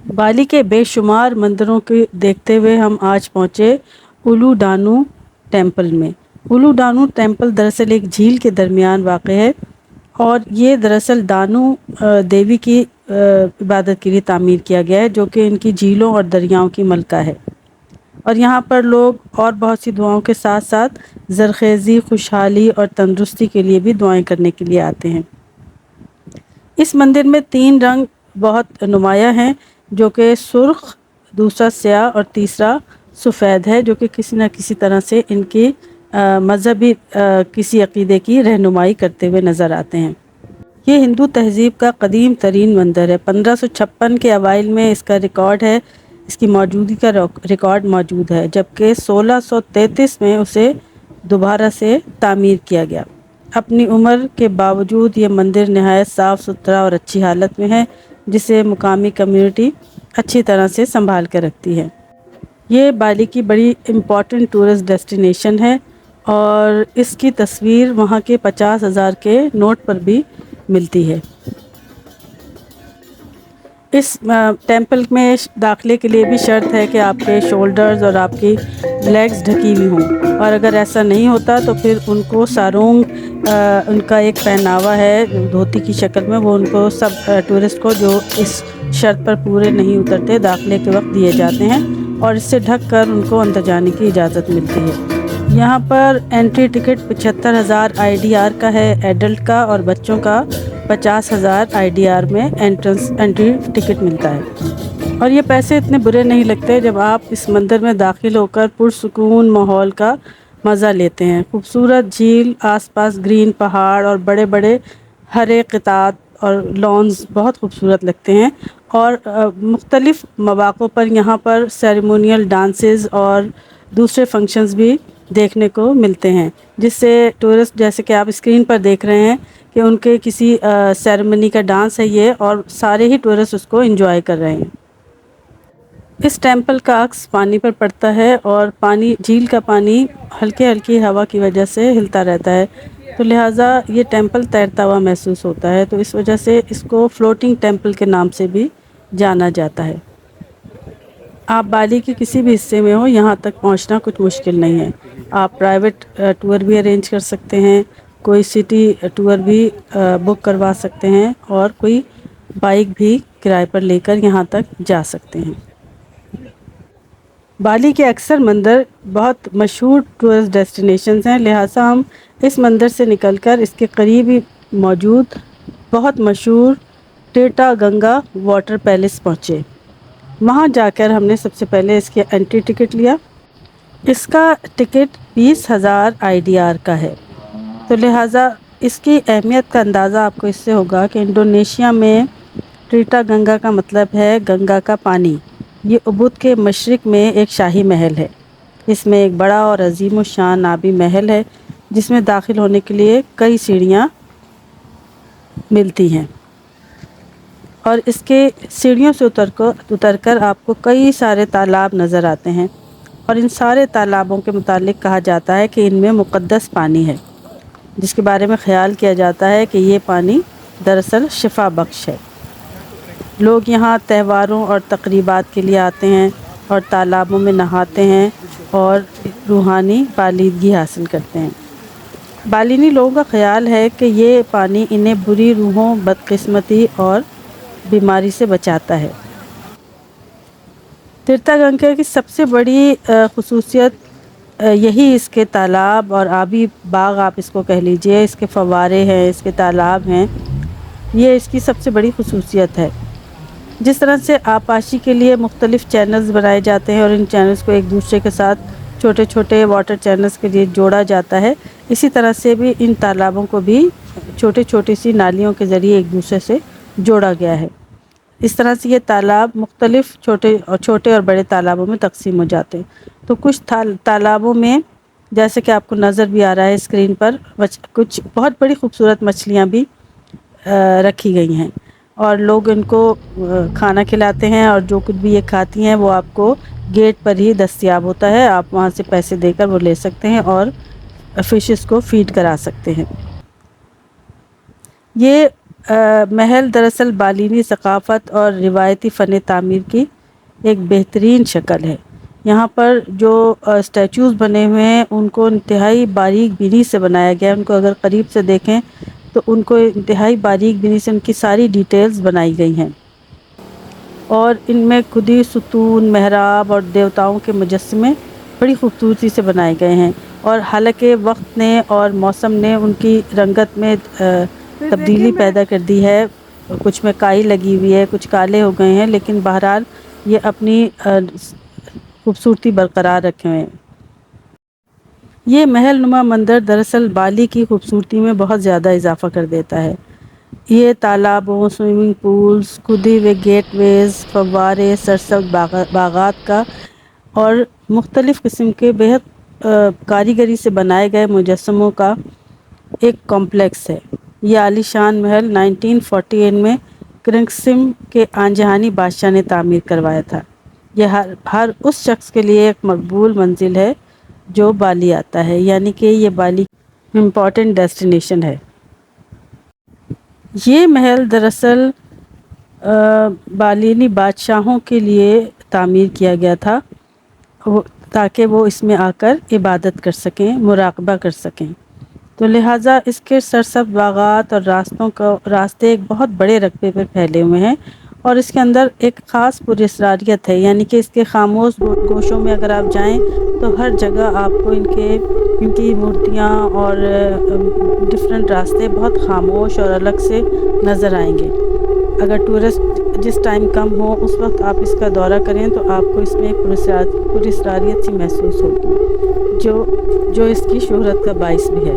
بالی کے بے شمار مندروں کے دیکھتے ہوئے ہم آج پہنچے اولو ڈانو ٹیمپل میں۔ اولو ڈانو ٹیمپل دراصل ایک جھیل کے درمیان واقع ہے، اور یہ دراصل دانو دیوی کی عبادت کے لیے تعمیر کیا گیا ہے، جو کہ ان کی جھیلوں اور دریاؤں کی ملکہ ہے، اور یہاں پر لوگ اور بہت سی دعاؤں کے ساتھ ساتھ زرخیزی، خوشحالی اور تندرستی کے لیے بھی دعائیں کرنے کے لیے آتے ہیں۔ اس مندر میں 3 رنگ بہت نمایاں ہیں، جو کہ سرخ، دوسرا سیاہ اور تیسرا سفید ہے، جو کہ کسی نہ کسی طرح سے ان کی مذہبی کسی عقیدے کی رہنمائی کرتے ہوئے نظر آتے ہیں۔ یہ ہندو تہذیب کا قدیم ترین مندر ہے۔ 1556 کے اوائل میں اس کا ریکارڈ ہے، اس کی موجودگی کا ریکارڈ موجود ہے، جبکہ 1633 میں اسے دوبارہ سے تعمیر کیا گیا۔ اپنی عمر کے باوجود یہ مندر نہایت صاف ستھرا اور اچھی حالت میں ہے، جسے مقامی کمیونٹی اچھی طرح سے سنبھال کر رکھتی ہے۔ یہ بالی کی بڑی امپورٹنٹ ٹورسٹ ڈیسٹینیشن ہے، اور اس کی تصویر وہاں کے 50,000 کے نوٹ پر بھی ملتی ہے۔ اس ٹیمپل میں داخلے کے لیے بھی شرط ہے کہ آپ کے شولڈرز اور آپ کی لیگز ڈھکی ہوئی ہوں، اور اگر ایسا نہیں ہوتا تو پھر ان کو سارونگ، ان کا ایک پہناوا ہے دھوتی کی شکل میں، وہ ان کو سب ٹورسٹ کو جو اس شرط پر پورے نہیں اترتے داخلے کے وقت دیے جاتے ہیں، اور اس سے ڈھک کر ان کو اندر جانے کی اجازت ملتی ہے۔ یہاں پر انٹری ٹکٹ 75,000 IDR کا ہے ایڈلٹ کا، اور بچوں کا 50,000 IDR میں انٹری ٹکٹ ملتا ہے، اور یہ پیسے اتنے برے نہیں لگتے جب آپ اس مندر میں داخل ہو کر پرسکون ماحول کا مزہ لیتے ہیں۔ خوبصورت جھیل، آس پاس گرین پہاڑ اور بڑے بڑے ہرے قطعات اور لانز بہت خوبصورت لگتے ہیں، اور مختلف مواقع پر یہاں پر سیریمونیل ڈانسز اور دوسرے فنکشنز بھی دیکھنے کو ملتے ہیں، جس سے ٹورسٹ، جیسے کہ آپ اسکرین پر دیکھ رہے ہیں کہ ان کے کسی سیریمنی کا ڈانس ہے یہ، اور سارے ہی ٹورسٹ اس کو انجوائے کر رہے ہیں۔ اس ٹیمپل کا عکس پانی پر پڑتا ہے، اور جھیل کا پانی ہلکی ہلکی ہوا کی وجہ سے ہلتا رہتا ہے، تو لہٰذا یہ ٹیمپل تیرتا ہوا محسوس ہوتا ہے، تو اس وجہ سے اس کو فلوٹنگ ٹیمپل کے نام سے بھی جانا جاتا ہے۔ آپ بالی کے کسی بھی حصے میں ہو، یہاں تک پہنچنا کچھ مشکل نہیں ہے۔ آپ پرائیویٹ ٹور بھی ارینج کر سکتے ہیں، کوئی سٹی ٹور بھی بک کروا سکتے ہیں، اور کوئی بائک بھی کرائے پر لے کر یہاں تک جا سکتے ہیں۔ بالی کے اکثر مندر بہت مشہور ٹورسٹ ڈیسٹینیشنز ہیں، لہٰذا ہم اس مندر سے نکل کر اس کے قریب ہی موجود بہت مشہور ٹیٹا گنگا واٹر پیلس پہنچے۔ وہاں جا کر ہم نے سب سے پہلے اس کے انٹری ٹکٹ لیا۔ اس کا ٹکٹ 20,000 IDR کا ہے، تو لہٰذا اس کی اہمیت کا اندازہ آپ کو اس سے ہوگا کہ انڈونیشیا میں ٹیٹا گنگا کا مطلب ہے گنگا کا پانی۔ یہ ابود کے مشرق میں ایک شاہی محل ہے۔ اس میں ایک بڑا اور عظیم الشان آبی محل ہے، جس میں داخل ہونے کے لیے کئی سیڑھیاں ملتی ہیں، اور اس کے سیڑھیوں سے اتر کر آپ کو کئی سارے تالاب نظر آتے ہیں، اور ان سارے تالابوں کے متعلق کہا جاتا ہے کہ ان میں مقدس پانی ہے، جس کے بارے میں خیال کیا جاتا ہے کہ یہ پانی دراصل شفا بخش ہے۔ لوگ یہاں تہواروں اور تقریبات کے لیے آتے ہیں، اور تالابوں میں نہاتے ہیں اور روحانی بالادگی حاصل کرتے ہیں۔ بالینی لوگوں کا خیال ہے کہ یہ پانی انہیں بری روحوں، بدقسمتی اور بیماری سے بچاتا ہے۔ ٹیٹا گنگا کی سب سے بڑی خصوصیت یہی اس کے تالاب اور آبی باغ آپ اس کو کہہ لیجئے، اس کے فوارے ہیں، اس کے تالاب ہیں، یہ اس کی سب سے بڑی خصوصیت ہے۔ جس طرح سے آبپاشی کے لیے مختلف چینلز بنائے جاتے ہیں، اور ان چینلز کو ایک دوسرے کے ساتھ چھوٹے چھوٹے واٹر چینلز کے لیے جوڑا جاتا ہے، اسی طرح سے بھی ان تالابوں کو بھی چھوٹی سی نالیوں کے ذریعے ایک دوسرے سے جوڑا گیا ہے۔ اس طرح سے یہ تالاب مختلف چھوٹے اور بڑے تالابوں میں تقسیم ہو جاتے ہیں۔ تو کچھ تالابوں میں، جیسے کہ آپ کو نظر بھی آ رہا ہے اسکرین پر، کچھ بہت بڑی خوبصورت مچھلیاں بھی رکھی گئی ہیں، اور لوگ ان کو کھانا کھلاتے ہیں، اور جو کچھ بھی یہ کھاتی ہیں وہ آپ کو گیٹ پر ہی دستیاب ہوتا ہے، آپ وہاں سے پیسے دے کر وہ لے سکتے ہیں اور فشز کو فیڈ کرا سکتے ہیں۔ یہ محل دراصل بالینی ثقافت اور روایتی فن تعمیر کی ایک بہترین شکل ہے۔ یہاں پر جو اسٹیچوز بنے ہوئے ہیں ان کو انتہائی باریک بینی سے بنایا گیا ہے۔ ان کو اگر قریب سے دیکھیں تو ان کو انتہائی باریک بینی سے ان کی ساری ڈیٹیلز بنائی گئی ہیں، اور ان میں خودی ستون، محراب اور دیوتاؤں کے مجسمے بڑی خوبصورتی سے بنائے گئے ہیں، اور حالانکہ وقت نے اور موسم نے ان کی رنگت میں تبدیلی پیدا کر دی ہے، کچھ میں کائی لگی ہوئی ہے، کچھ کالے ہو گئے ہیں، لیکن بہرحال یہ اپنی خوبصورتی برقرار رکھے ہوئے ہیں۔ یہ محل نما مندر دراصل بالی کی خوبصورتی میں بہت زیادہ اضافہ کر دیتا ہے۔ یہ تالابوں، سوئمنگ پولز، کھدی ہوئے گیٹ ویز، فوارے، سرسبز باغات کا اور مختلف قسم کے بہت کاریگری سے بنائے گئے مجسموں کا ایک کمپلیکس ہے۔ یہ عالی شان محل 1948 میں کرنگسم کے آنجہانی بادشاہ نے تعمیر کروایا تھا۔ یہ ہر اس شخص کے لیے ایک مقبول منزل ہے جو بالی آتا ہے، یعنی کہ یہ بالی کی امپورٹنٹ ڈیسٹینیشن ہے۔ یہ محل دراصل بالینی بادشاہوں کے لیے تعمیر کیا گیا تھا تاکہ وہ اس میں آ کر عبادت کر سکیں، مراقبہ کر سکیں، تو لہٰذا اس کے سرسبز باغات اور راستے ایک بہت بڑے رقبے پہ پھیلے ہوئے ہیں، اور اس کے اندر ایک خاص پراسراریت ہے، یعنی کہ اس کے خاموش گوشوں میں اگر آپ جائیں تو ہر جگہ آپ کو ان کی مورتیاں اور ڈفرینٹ راستے بہت خاموش اور الگ سے نظر آئیں گے۔ اگر ٹورسٹ جس ٹائم کم ہو اس وقت آپ اس کا دورہ کریں تو آپ کو اس میں ایک پراسراریت سی محسوس ہوگی جو اس کی شہرت کا باعث بھی ہے۔